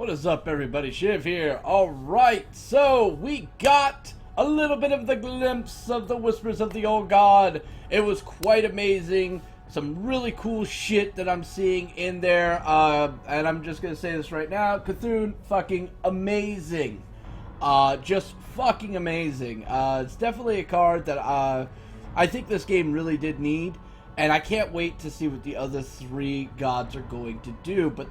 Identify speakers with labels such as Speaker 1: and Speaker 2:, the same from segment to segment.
Speaker 1: What is up, everybody? Shiv here. Alright, so we got a little bit of the glimpse of the Whispers of the Old God. It was quite amazing. Some really cool shit that I'm seeing in there. And I'm just going to say this right now. Kissoon, fucking amazing. Just fucking amazing. It's definitely a card that I think this game really did need. And I can't wait to see what the other three gods are going to do. But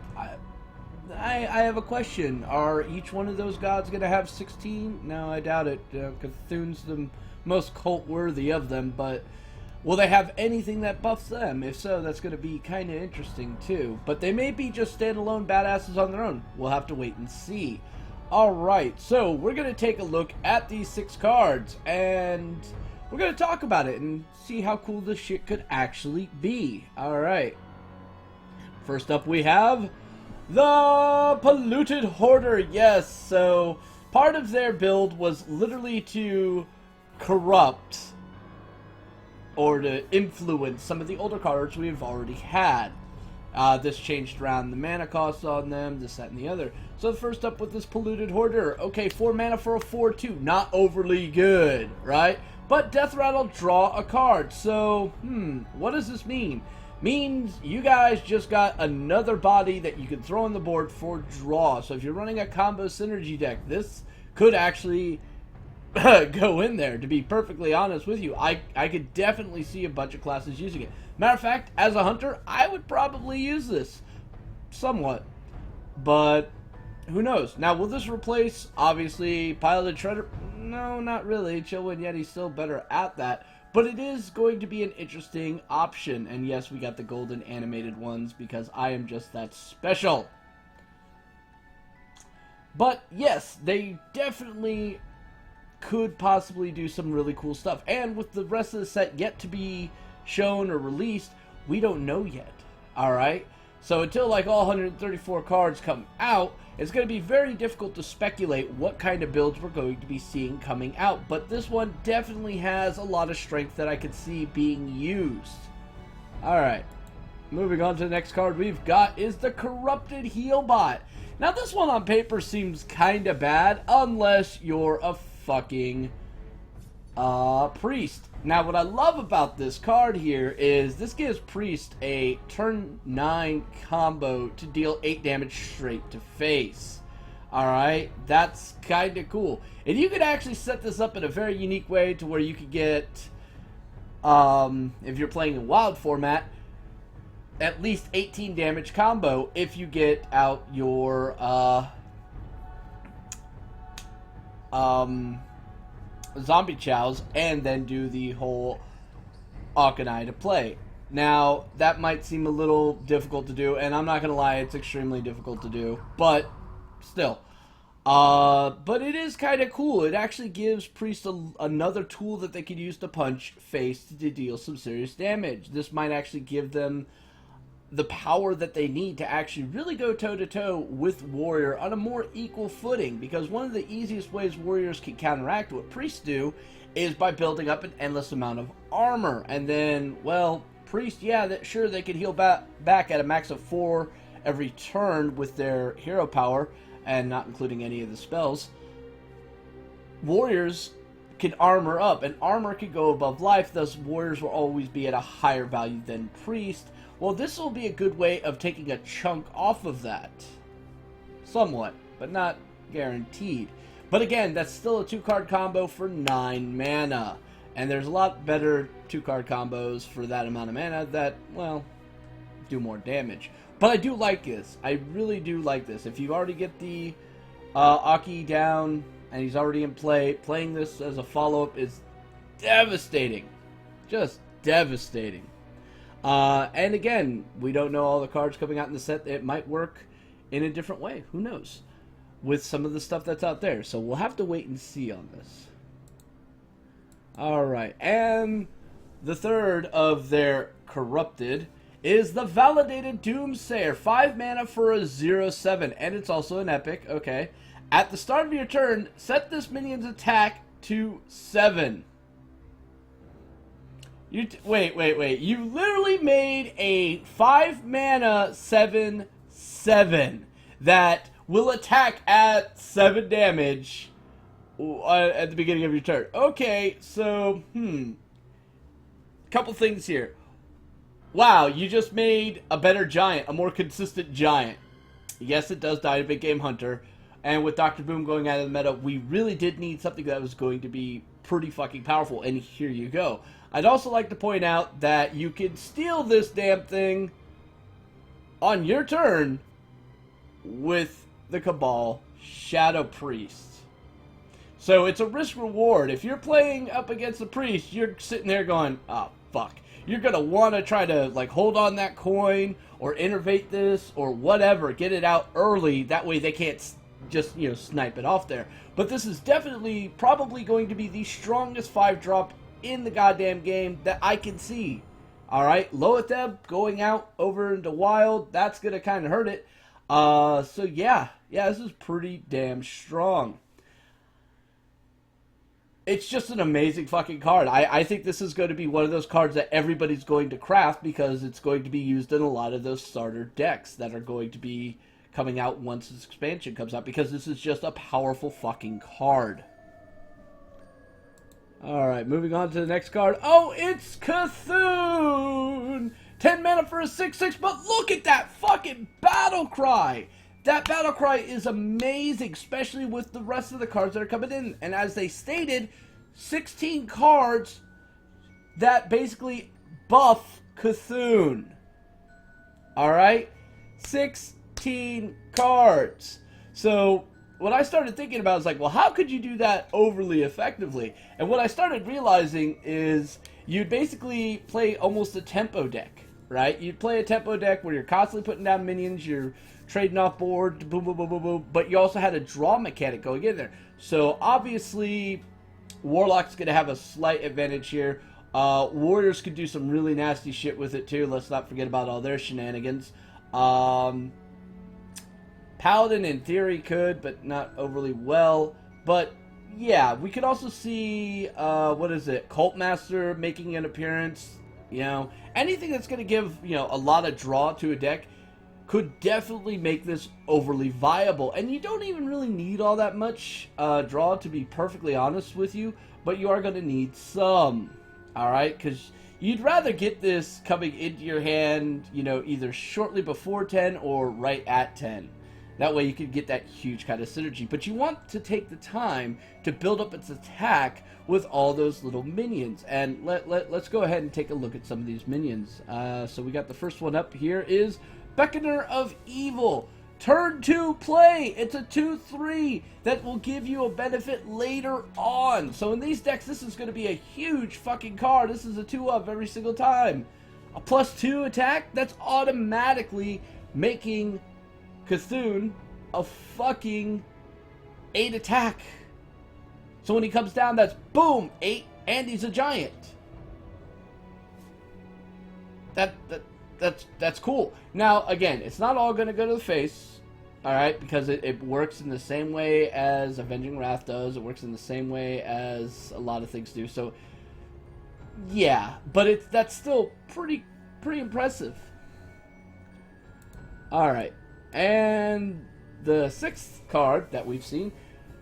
Speaker 1: I have a question. Are each one of those gods going to have 16? No, I doubt it. Kissoon's the most cult-worthy of them. But will they have anything that buffs them? If so, that's going to be kind of interesting too. But they may be just standalone badasses on their own. We'll have to wait and see. Alright, so we're going to take a look at these 6 cards. And we're going to talk about it and see how cool this shit could actually be. Alright. First up we have the Polluted Hoarder. Yes, so part of their build was literally to corrupt or to influence some of the older cards we've already had. This changed around the mana costs on them, this, that, and the other. So first up with this Polluted Hoarder. Okay, 4 mana for a 4/2. Not overly good, right? But Death Rattle, draw a card. So, what does this mean? Means you guys just got another body that you can throw on the board for draw. So if you're running a combo synergy deck, this could actually go in there, to be perfectly honest with you. I could definitely see a bunch of classes using it. Matter of fact, as a hunter, I would probably use this. Somewhat. But who knows? Now, will this replace, obviously, Piloted Shredder? No, not really. Chillwind Yeti's still better at that. But it is going to be an interesting option. And yes, we got the golden animated ones because I am just that special. But yes, they definitely could possibly do some really cool stuff. And with the rest of the set yet to be shown or released, we don't know yet. Alright? So until like all 134 cards come out, it's going to be very difficult to speculate what kind of builds we're going to be seeing coming out. But this one definitely has a lot of strength that I could see being used. Alright. Moving on to the next card we've got is the Corrupted Healbot. Now this one on paper seems kind of bad unless you're a fucking priest. Now what I love about this card here is this gives priest a turn 9 combo to deal 8 damage straight to face. Alright, that's kind of cool. And you could actually set this up in a very unique way to where you could get, if you're playing in wild format, at least 18 damage combo if you get out your zombie chows and then do the whole Arcanine to play. Now that might seem a little difficult to do, and I'm not gonna lie, it's extremely difficult to do, but still, but it is kind of cool. It actually gives priest another tool that they could use to punch face to deal some serious damage. This might actually give them the power that they need to actually really go toe-to-toe with warrior on a more equal footing, because one of the easiest ways warriors can counteract what priests do is by building up an endless amount of armor. And then, well, priest, yeah, sure, they could heal back at a max of 4 every turn with their hero power, and not including any of the spells. Warriors can armor up, and armor can go above life, thus warriors will always be at a higher value than priest. Well, this will be a good way of taking a chunk off of that. Somewhat, but not guaranteed. But again, that's still a 2-card combo for 9 mana. And there's a lot better 2-card combos for that amount of mana that, well, do more damage. But I do like this. I really do like this. If you already get the Aki down and he's already in play, playing this as a follow-up is devastating. Just devastating. And again, we don't know all the cards coming out in the set. It might work in a different way. Who knows? With some of the stuff that's out there. So we'll have to wait and see on this. Alright. And the third of their corrupted is the Validated Doomsayer. 5 mana for a 0/7. And it's also an epic. Okay. At the start of your turn, set this minion's attack to 7. Wait. You literally made a 5 mana 7/7 that will attack at 7 damage at the beginning of your turn. Okay, so, couple things here. Wow, you just made a better giant, a more consistent giant. Yes, it does die to Big Game Hunter. And with Dr. Boom going out of the meta, we really did need something that was going to be pretty fucking powerful. And here you go. I'd also like to point out that you can steal this damn thing on your turn with the Cabal Shadow Priest. So it's a risk reward. If you're playing up against the priest, you're sitting there going, oh, fuck. You're going to want to try to like hold on that coin or innervate this or whatever. Get it out early. That way they can't just, you know, snipe it off there. But this is definitely probably going to be the strongest 5-drop in the goddamn game that I can see. Alright, Loetheb going out over into wild. That's going to kind of hurt it. So yeah, this is pretty damn strong. It's just an amazing fucking card. I think this is going to be one of those cards that everybody's going to craft because it's going to be used in a lot of those starter decks that are going to be coming out once this expansion comes out because this is just a powerful fucking card. Alright, moving on to the next card. Oh, it's Kissoon! 10 mana for a 6/6, but look at that fucking battle cry! That battle cry is amazing, especially with the rest of the cards that are coming in. And as they stated, 16 cards that basically buff Kissoon. Alright? 16 cards. So, what I started thinking about is like, well, how could you do that overly effectively? And what I started realizing is you'd basically play almost a tempo deck, right? You'd play a tempo deck where you're constantly putting down minions, you're trading off board, boom, boom, boom, boom, boom, but you also had a draw mechanic going in there. So obviously, Warlock's going to have a slight advantage here. Warriors could do some really nasty shit with it too. Let's not forget about all their shenanigans. Paladin in theory could, but not overly well. But yeah, we could also see, Cult Master making an appearance. You know, anything that's going to give, you know, a lot of draw to a deck could definitely make this overly viable. And you don't even really need all that much draw, to be perfectly honest with you, but you are going to need some, alright? Because you'd rather get this coming into your hand, you know, either shortly before 10 or right at 10. That way you could get that huge kind of synergy. But you want to take the time to build up its attack with all those little minions. And let's go ahead and take a look at some of these minions. So we got the first one up here is Beckoner of Evil. Turn 2 play. It's a 2/3 that will give you a benefit later on. So in these decks, this is going to be a huge fucking card. This is a 2-of every single time. A +2 attack, that's automatically making Kissoon a fucking 8 attack. So when he comes down, that's boom, 8, and he's a giant. That's cool. Now, again, it's not all going to go to the face, alright, because it works in the same way as Avenging Wrath does. It works in the same way as a lot of things do. So, yeah, but that's still pretty impressive. Alright, and the 6th card that we've seen,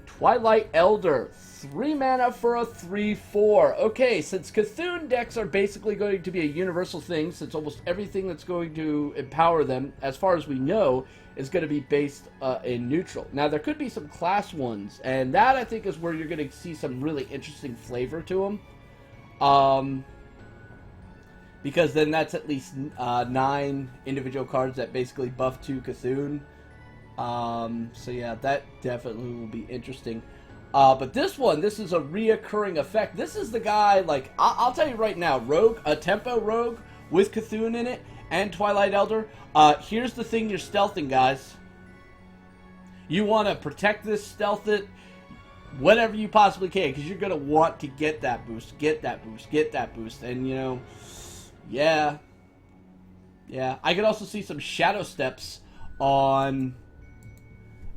Speaker 1: Twilight Elder. 3 mana for a 3/4. Okay, since Kissoon decks are basically going to be a universal thing, since almost everything that's going to empower them, as far as we know, is going to be based in neutral. Now, there could be some class ones, and that, I think, is where you're going to see some really interesting flavor to them. Because then that's at least 9 individual cards that basically buff to Kissoon. So yeah, that definitely will be interesting. But this is a reoccurring effect. This is the guy, like, I'll tell you right now, Rogue, a Tempo Rogue with Kissoon in it, and Twilight Elder. Here's the thing you're stealthing, guys. You want to protect this, stealth it, whatever you possibly can, because you're going to want to get that boost, get that boost, get that boost. And, you know, yeah. I could also see some shadow steps on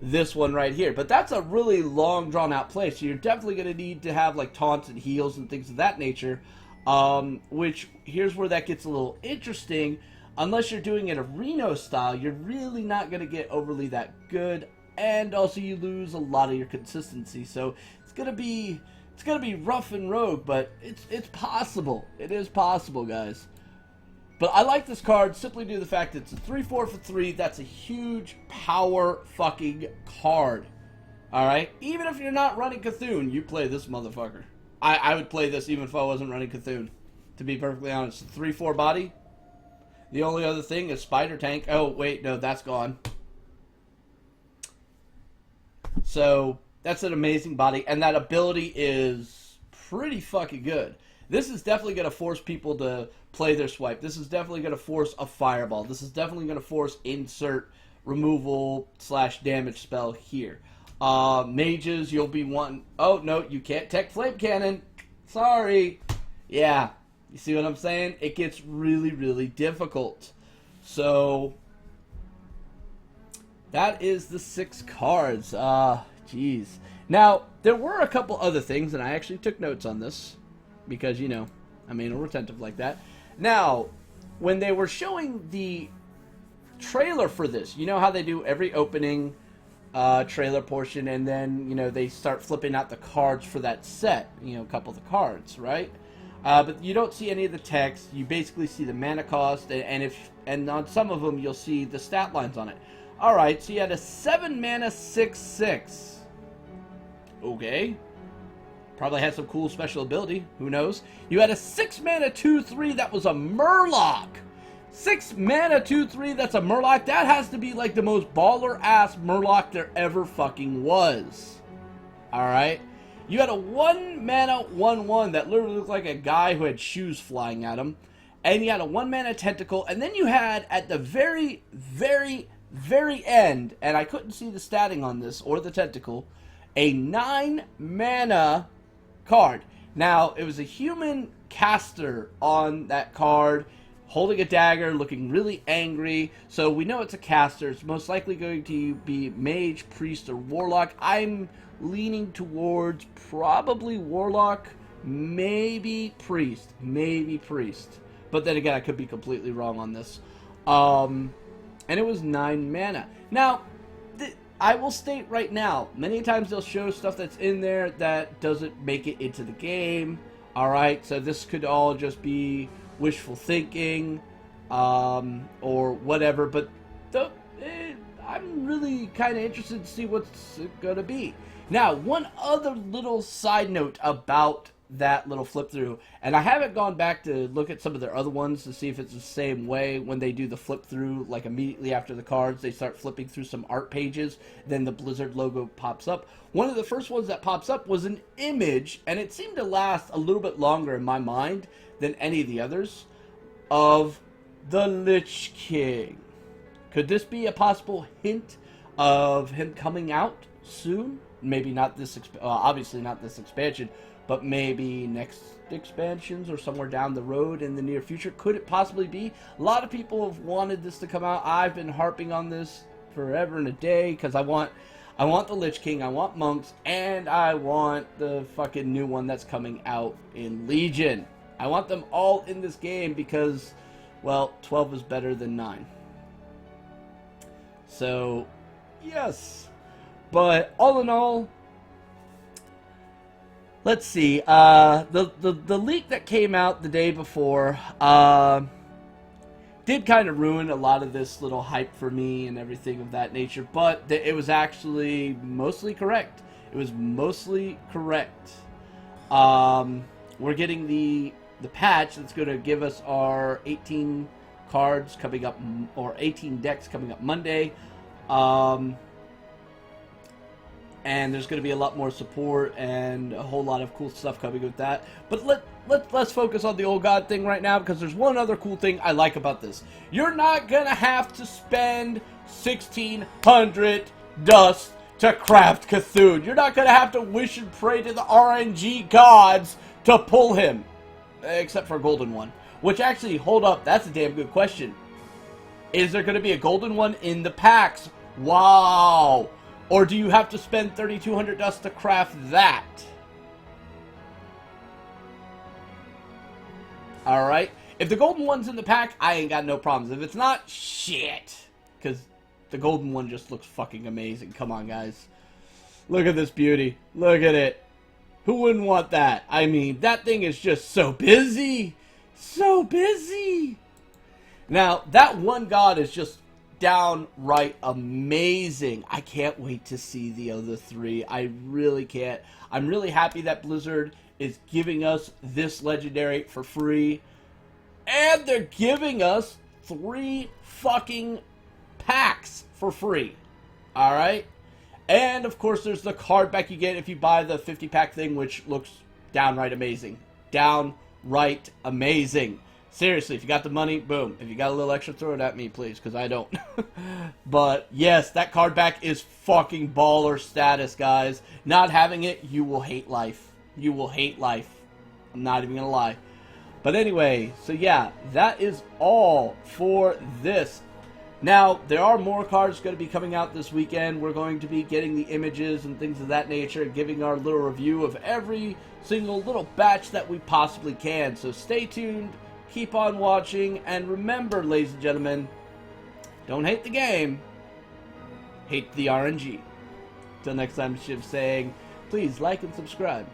Speaker 1: this one right here, but that's a really long drawn out play, so you're definitely going to need to have like taunts and heals and things of that nature, which here's where that gets a little interesting. Unless you're doing it a Reno style, you're really not going to get overly that good and also you lose a lot of your consistency. So it's gonna be rough and rogue, but it's possible. It is possible, guys. But I like this card simply due to the fact that it's a 3/4 for 3. That's a huge power fucking card. Alright? Even if you're not running Kissoon, you play this motherfucker. I would play this even if I wasn't running Kissoon. To be perfectly honest. 3/4 body. The only other thing is Spider Tank. Oh, wait, no, that's gone. So, that's an amazing body. And that ability is pretty fucking good. This is definitely going to force people to play their swipe. This is definitely going to force a fireball. This is definitely going to force insert removal / damage spell here. Mages, you'll be wanting... Oh, no, you can't tech flame cannon. Sorry. Yeah. You see what I'm saying? It gets really, really difficult. So, that is the 6 cards. Jeez. Now, there were a couple other things, and I actually took notes on this. Because, you know, I'm anal retentive like that. Now, when they were showing the trailer for this, you know how they do every opening trailer portion, and then, you know, they start flipping out the cards for that set. You know, a couple of the cards, right? But you don't see any of the text. You basically see the mana cost, and on some of them you'll see the stat lines on it. Alright, so you had a 7 mana 6/6. Okay. Probably had some cool special ability. Who knows? You had a 6 mana 2/3 that was a Murloc. 6 mana 2/3 that's a Murloc. That has to be like the most baller ass Murloc there ever fucking was. Alright. You had a 1 mana 1/1 that literally looked like a guy who had shoes flying at him. And you had a 1 mana tentacle. And then you had at the very, very, very end, and I couldn't see the statting on this or the tentacle, a 9 mana card. Now, it was a human caster on that card, holding a dagger, looking really angry. So we know it's a caster. It's most likely going to be mage, priest, or warlock. I'm leaning towards probably warlock, maybe priest. Maybe priest. But then again, I could be completely wrong on this. And it was 9 mana. Now, I will state right now, many times they'll show stuff that's in there that doesn't make it into the game. Alright, so this could all just be wishful thinking, or whatever, but I'm really kind of interested to see what's going to be. Now, one other little side note about that little flip through, and I haven't gone back to look at some of their other ones to see if it's the same way. When they do the flip through, like immediately after the cards, they start flipping through some art pages, then the Blizzard logo pops up. One of the first ones that pops up was an image, and it seemed to last a little bit longer in my mind than any of the others, of the Lich King. Could this be a possible hint of him coming out soon? Maybe not this, obviously not this expansion, but maybe next expansions or somewhere down the road in the near future. Could it possibly be? A lot of people have wanted this to come out. I've been harping on this forever and a day because I want the Lich King, I want monks, and I want the fucking new one that's coming out in Legion. I want them all in this game because, well, 12 is better than 9. So, yes. But all in all, let's see. The leak that came out the day before did kind of ruin a lot of this little hype for me and everything of that nature. But it was actually mostly correct. It was mostly correct. We're getting the patch that's going to give us our 18 cards coming up, or 18 decks coming up Monday. And there's going to be a lot more support and a whole lot of cool stuff coming with that. But let's focus on the old god thing right now, because there's one other cool thing I like about this. You're not going to have to spend 1,600 dust to craft Kissoon. You're not going to have to wish and pray to the RNG gods to pull him. Except for a golden one. Which actually, hold up, that's a damn good question. Is there going to be a golden one in the packs? Wow! Or do you have to spend 3,200 dust to craft that? Alright. If the golden one's in the pack, I ain't got no problems. If it's not, shit. Because The golden one just looks fucking amazing. Come on, guys. Look at this beauty. Look at it. Who wouldn't want that? I mean, that thing is just so busy. So busy. Now, that one god is just downright amazing. I can't wait to see the other three. I really can't. I'm really happy that Blizzard is giving us this legendary for free. And they're giving us 3 fucking packs for free. Alright? And, of course, there's the card back you get if you buy the 50-pack thing, which looks downright amazing. Downright amazing. Seriously, if you got the money, boom. If you got a little extra, throw it at me, please, because I don't. But, yes, that card back is fucking baller status, guys. Not having it, you will hate life. You will hate life. I'm not even going to lie. But anyway, so yeah, that is all for this. Now, there are more cards going to be coming out this weekend. We're going to be getting the images and things of that nature, giving our little review of every single little batch that we possibly can. So stay tuned, keep on watching, and remember, ladies and gentlemen, don't hate the game, hate the RNG. Till next time, Shiv saying, please like and subscribe.